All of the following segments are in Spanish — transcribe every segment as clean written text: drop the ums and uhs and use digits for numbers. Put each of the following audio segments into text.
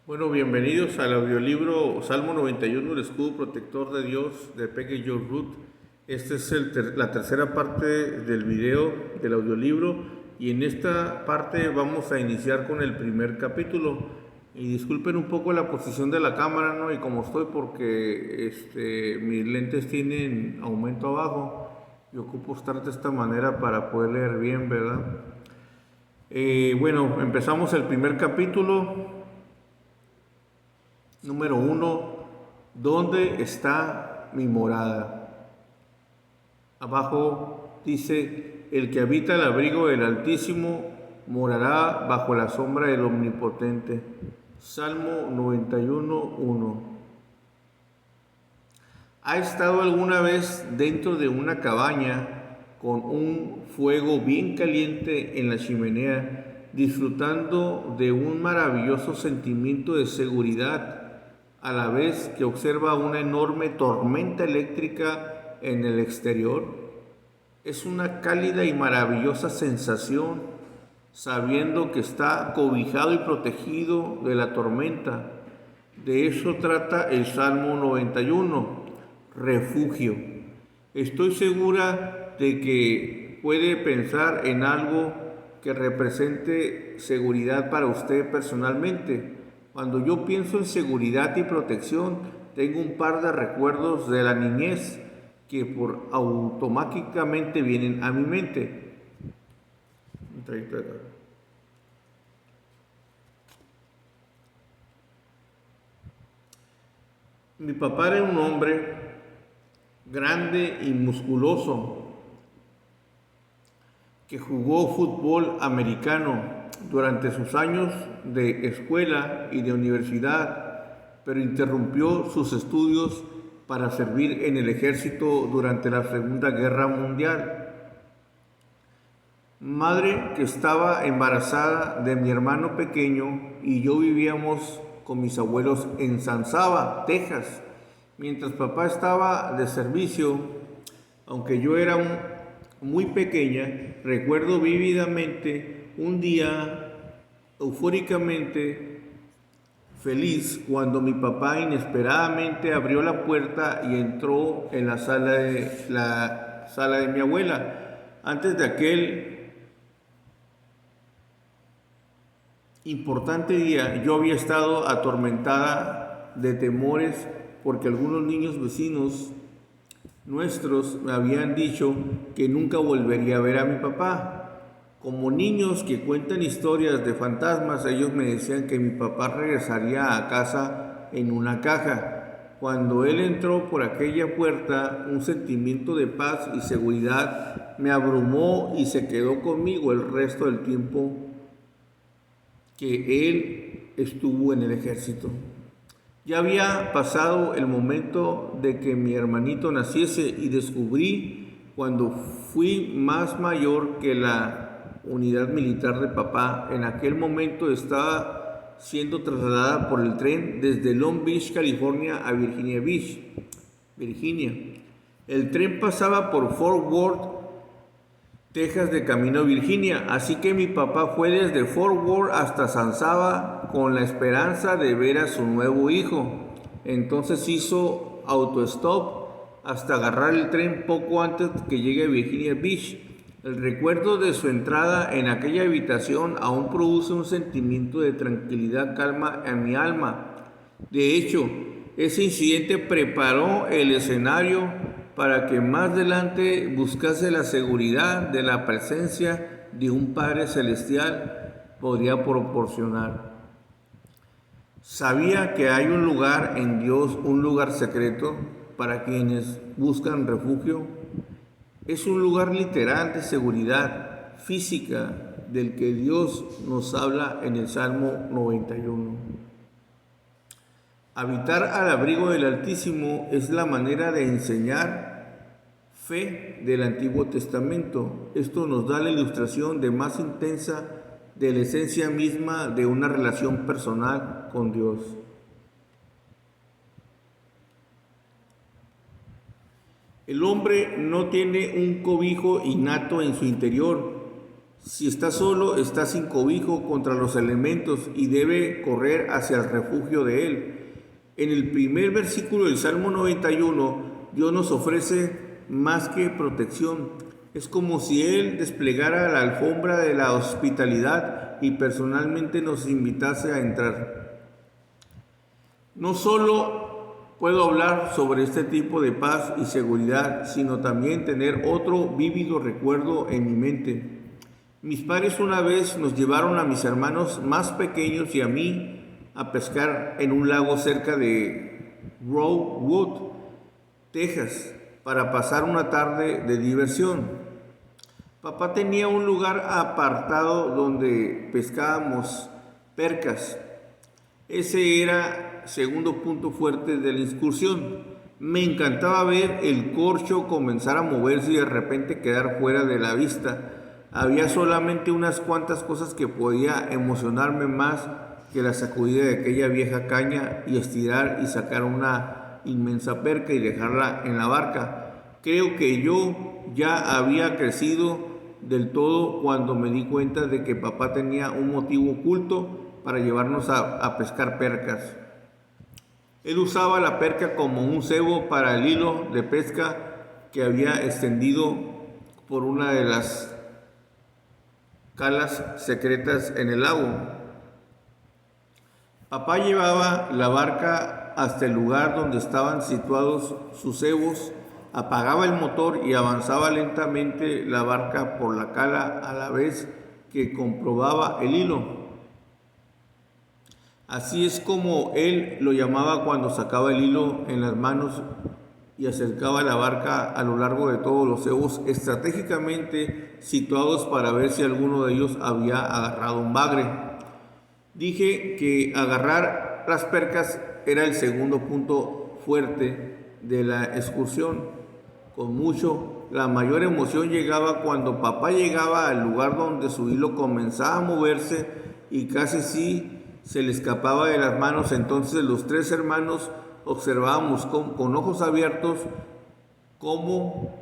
Bueno, bienvenidos al audiolibro Salmo 91, el escudo protector de Dios de Peggy Joe Root. Esta es la tercera parte del video del audiolibro y en esta parte vamos a iniciar con el primer capítulo. Y disculpen un poco la posición de la cámara, ¿no? Y como estoy porque mis lentes tienen aumento abajo y ocupo estar de esta manera para poder leer bien, ¿verdad? Bueno, empezamos el primer capítulo. Número 1. ¿Dónde está mi morada? Abajo dice: el que habita el abrigo del Altísimo morará bajo la sombra del Omnipotente. Salmo 91:1. ¿Ha estado alguna vez dentro de una cabaña con un fuego bien caliente en la chimenea, disfrutando de un maravilloso sentimiento de seguridad, a la vez que observa una enorme tormenta eléctrica en el exterior? Es una cálida y maravillosa sensación, sabiendo que está cobijado y protegido de la tormenta. De eso trata el Salmo 91, refugio. Estoy segura de que puede pensar en algo que represente seguridad para usted personalmente. Cuando yo pienso en seguridad y protección, tengo un par de recuerdos de la niñez que automáticamente vienen a mi mente. Mi papá era un hombre grande y musculoso que jugó fútbol americano durante sus años de escuela y de universidad, pero interrumpió sus estudios para servir en el ejército durante la Segunda Guerra Mundial. Madre que estaba embarazada de mi hermano pequeño y yo vivíamos con mis abuelos en San Saba, Texas, mientras papá estaba de servicio. Aunque yo era muy pequeña, recuerdo vívidamente un día eufóricamente feliz cuando mi papá inesperadamente abrió la puerta y entró en la sala de mi abuela. Antes de aquel importante día, yo había estado atormentada de temores porque algunos niños vecinos nuestros me habían dicho que nunca volvería a ver a mi papá. Como niños que cuentan historias de fantasmas, ellos me decían que mi papá regresaría a casa en una caja. Cuando él entró por aquella puerta, un sentimiento de paz y seguridad me abrumó y se quedó conmigo el resto del tiempo que él estuvo en el ejército. Ya había pasado el momento de que mi hermanito naciese y descubrí cuando fui más mayor que la unidad militar de papá en aquel momento estaba siendo trasladada por el tren desde Long Beach, California a Virginia Beach, Virginia. El tren pasaba por Fort Worth, Texas, de camino a Virginia, así que mi papá fue desde Fort Worth hasta San Saba con la esperanza de ver a su nuevo hijo. Entonces hizo autostop hasta agarrar el tren poco antes que llegue a Virginia Beach. El recuerdo de su entrada en aquella habitación aún produce un sentimiento de tranquilidad, calma en mi alma. De hecho, ese incidente preparó el escenario para que más adelante buscase la seguridad de la presencia de un Padre Celestial podría proporcionar. Sabía que hay un lugar en Dios, un lugar secreto para quienes buscan refugio. Es un lugar literal de seguridad física del que Dios nos habla en el Salmo 91. Habitar al abrigo del Altísimo es la manera de enseñar fe del Antiguo Testamento. Esto nos da la ilustración de más intensa de la esencia misma de una relación personal con Dios. El hombre no tiene un cobijo innato en su interior. Si está solo, está sin cobijo contra los elementos y debe correr hacia el refugio de él. En el primer versículo del Salmo 91, Dios nos ofrece más que protección. Es como si Él desplegara la alfombra de la hospitalidad y personalmente nos invitase a entrar. No solo puedo hablar sobre este tipo de paz y seguridad, sino también tener otro vívido recuerdo en mi mente. Mis padres una vez nos llevaron a mis hermanos más pequeños y a mí a pescar en un lago cerca de Rosewood, Texas, para pasar una tarde de diversión. Papá tenía un lugar apartado donde pescábamos percas. Ese era segundo punto fuerte de la excursión. Me encantaba ver el corcho comenzar a moverse y de repente quedar fuera de la vista. Había solamente unas cuantas cosas que podía emocionarme más que la sacudida de aquella vieja caña y estirar y sacar una inmensa perca y dejarla en la barca. Creo que yo ya había crecido del todo cuando me di cuenta de que papá tenía un motivo oculto para llevarnos a pescar percas. Él usaba la perca como un cebo para el hilo de pesca que había extendido por una de las calas secretas en el lago. Papá llevaba la barca hasta el lugar donde estaban situados sus cebos, apagaba el motor y avanzaba lentamente la barca por la cala a la vez que comprobaba el hilo. Así es como él lo llamaba cuando sacaba el hilo en las manos y acercaba la barca a lo largo de todos los cebos estratégicamente situados para ver si alguno de ellos había agarrado un bagre. Dije que agarrar las percas era el segundo punto fuerte de la excursión. Con mucho, la mayor emoción llegaba cuando papá llegaba al lugar donde su hilo comenzaba a moverse y casi sí se le escapaba de las manos. Entonces los tres hermanos observábamos con ojos abiertos como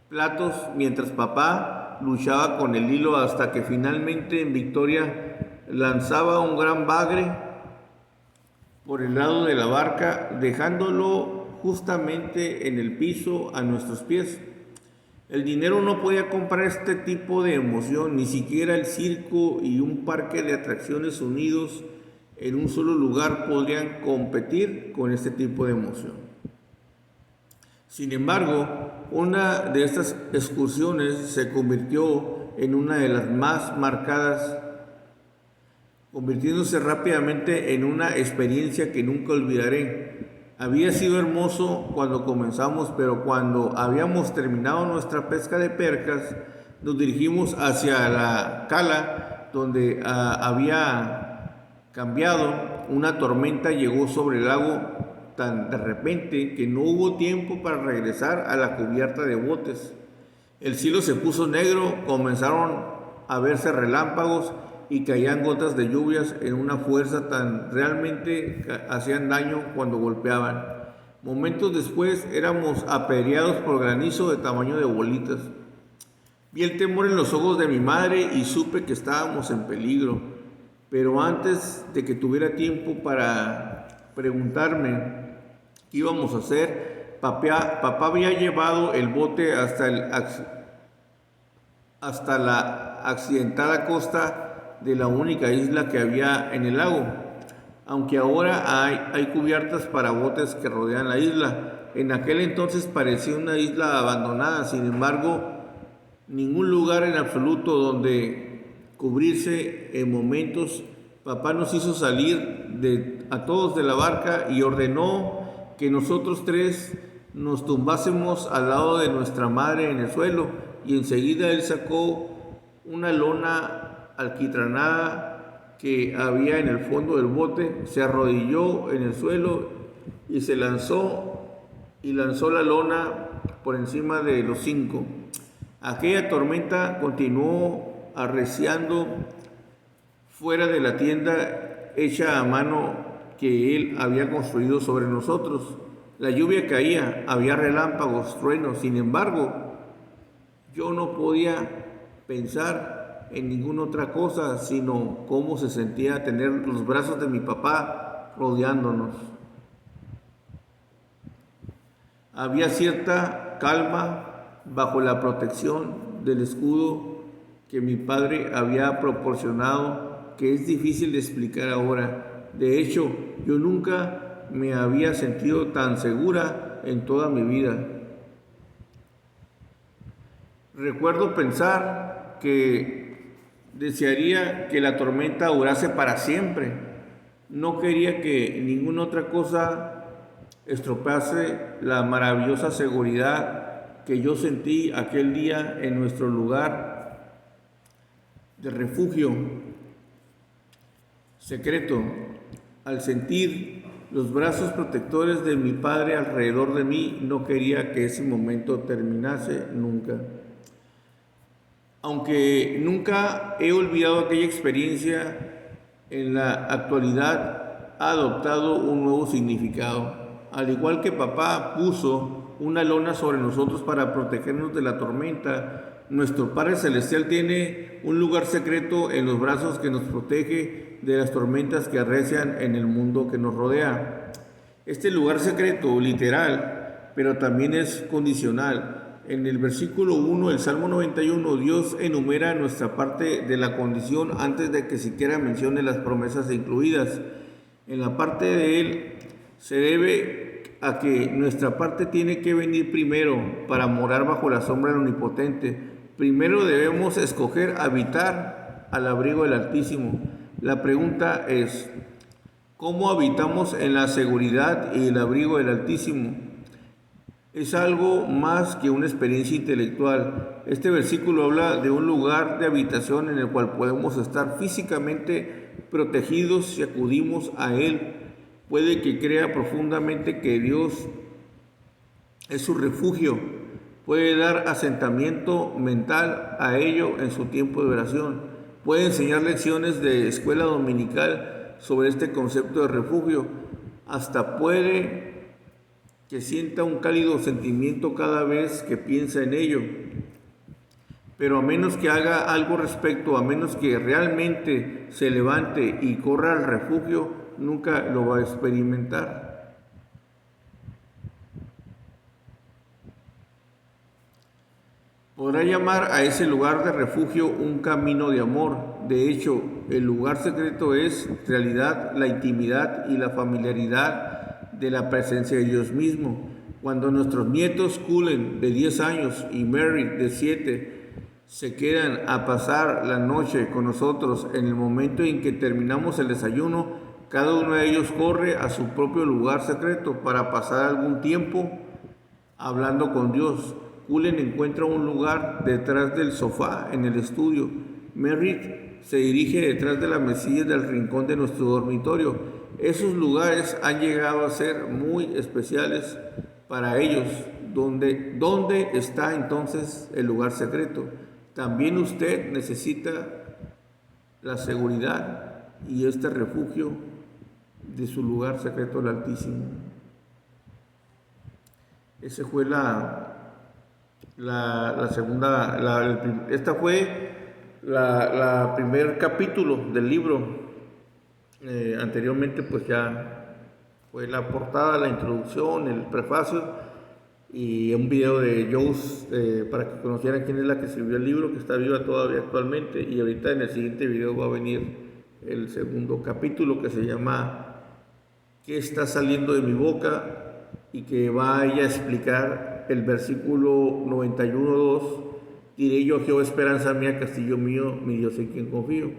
platos mientras papá luchaba con el hilo hasta que finalmente en victoria lanzaba un gran bagre por el lado de la barca, dejándolo justamente en el piso a nuestros pies. El dinero no podía comprar este tipo de emoción, ni siquiera el circo y un parque de atracciones unidos en un solo lugar podrían competir con este tipo de emoción. Sin embargo, una de estas excursiones se convirtió en una de las más marcadas, convirtiéndose rápidamente en una experiencia que nunca olvidaré. Había sido hermoso cuando comenzamos, pero cuando habíamos terminado nuestra pesca de percas, nos dirigimos hacia la cala donde había cambiado. Una tormenta llegó sobre el lago tan de repente que no hubo tiempo para regresar a la cubierta de botes. El cielo se puso negro, comenzaron a verse relámpagos y caían gotas de lluvias en una fuerza tan realmente hacían daño cuando golpeaban. Momentos después éramos apedreados por granizo de tamaño de bolitas. Vi el temor en los ojos de mi madre y supe que estábamos en peligro. Pero antes de que tuviera tiempo para preguntarme qué íbamos a hacer, papá había llevado el bote hasta la accidentada costa de la única isla que había en el lago, aunque ahora hay cubiertas para botes que rodean la isla. En aquel entonces parecía una isla abandonada, sin embargo, ningún lugar en absoluto donde cubrirse en momentos. Papá nos hizo salir a todos de la barca y ordenó que nosotros tres nos tumbásemos al lado de nuestra madre en el suelo, y enseguida él sacó una lona alquitranada que había en el fondo del bote, se arrodilló en el suelo y lanzó la lona por encima de los cinco. Aquella tormenta continuó arreciando fuera de la tienda hecha a mano que él había construido sobre nosotros. La lluvia caía, había relámpagos, truenos. Sin embargo, yo no podía pensar en ninguna otra cosa, sino cómo se sentía tener los brazos de mi papá rodeándonos. Había cierta calma bajo la protección del escudo que mi padre había proporcionado, que es difícil de explicar ahora. De hecho, yo nunca me había sentido tan segura en toda mi vida. Recuerdo pensar que desearía que la tormenta durase para siempre. No quería que ninguna otra cosa estropease la maravillosa seguridad que yo sentí aquel día en nuestro lugar de refugio secreto. Al sentir los brazos protectores de mi padre alrededor de mí, no quería que ese momento terminase nunca. Aunque nunca he olvidado aquella experiencia, en la actualidad ha adoptado un nuevo significado. Al igual que papá puso una lona sobre nosotros para protegernos de la tormenta, nuestro Padre Celestial tiene un lugar secreto en los brazos que nos protege de las tormentas que arrecian en el mundo que nos rodea. Este lugar secreto, literal, pero también es condicional. En el versículo 1 del Salmo 91, Dios enumera nuestra parte de la condición antes de que siquiera mencione las promesas incluidas. En la parte de él se debe a que nuestra parte tiene que venir primero para morar bajo la sombra del Omnipotente. Primero debemos escoger habitar al abrigo del Altísimo. La pregunta es, ¿cómo habitamos en la seguridad y el abrigo del Altísimo? Es algo más que una experiencia intelectual. Este versículo habla de un lugar de habitación en el cual podemos estar físicamente protegidos si acudimos a Él. Puede que crea profundamente que Dios es su refugio. Puede dar asentamiento mental a ello en su tiempo de oración. Puede enseñar lecciones de escuela dominical sobre este concepto de refugio. Hasta puede que sienta un cálido sentimiento cada vez que piensa en ello. Pero a menos que haga algo respecto, a menos que realmente se levante y corra al refugio, nunca lo va a experimentar. Podrá llamar a ese lugar de refugio un camino de amor. De hecho, el lugar secreto es, en realidad, la intimidad y la familiaridad de la presencia de Dios mismo. Cuando nuestros nietos Cullen de 10 años y Mary de 7 se quedan a pasar la noche con nosotros, en el momento en que terminamos el desayuno, cada uno de ellos corre a su propio lugar secreto para pasar algún tiempo hablando con Dios. Cullen encuentra un lugar detrás del sofá en el estudio. Merritt se dirige detrás de la mesilla del rincón de nuestro dormitorio. Esos lugares han llegado a ser muy especiales para ellos. ¿Dónde está entonces el lugar secreto? También usted necesita la seguridad y este refugio de su lugar secreto, el Altísimo. Esa fue la segunda, esta fue la primer capítulo del libro. Anteriormente pues ya fue la portada, la introducción, el prefacio y un video de Joyce para que conocieran quién es la que escribió el libro, que está viva todavía actualmente. Y ahorita en el siguiente video va a venir el segundo capítulo, que se llama ¿Qué está saliendo de mi boca? Y que va a ella a explicar el versículo 91:2. Diré yo a Jehová, esperanza mía, castillo mío, mi Dios en quien confío.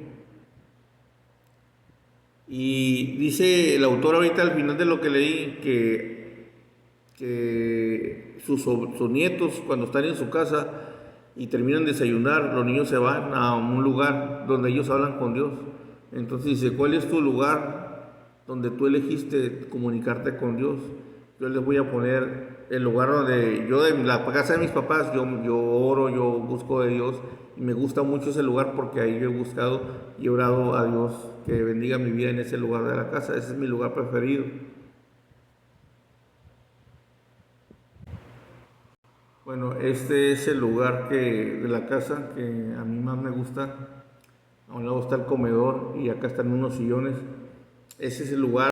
Y dice el autor ahorita al final de lo que leí que sus nietos, cuando están en su casa y terminan de desayunar, los niños se van a un lugar donde ellos hablan con Dios. Entonces dice, ¿cuál es tu lugar donde tú elegiste comunicarte con Dios? Yo les voy a poner el lugar donde yo, en la casa de mis papás, yo oro, yo busco de Dios, y me gusta mucho ese lugar porque ahí yo he buscado y he orado a Dios que bendiga mi vida en ese lugar de la casa. Ese es mi lugar preferido. Bueno, este es el lugar de la casa que a mí más me gusta. A un lado está el comedor y acá están unos sillones. Ese es el lugar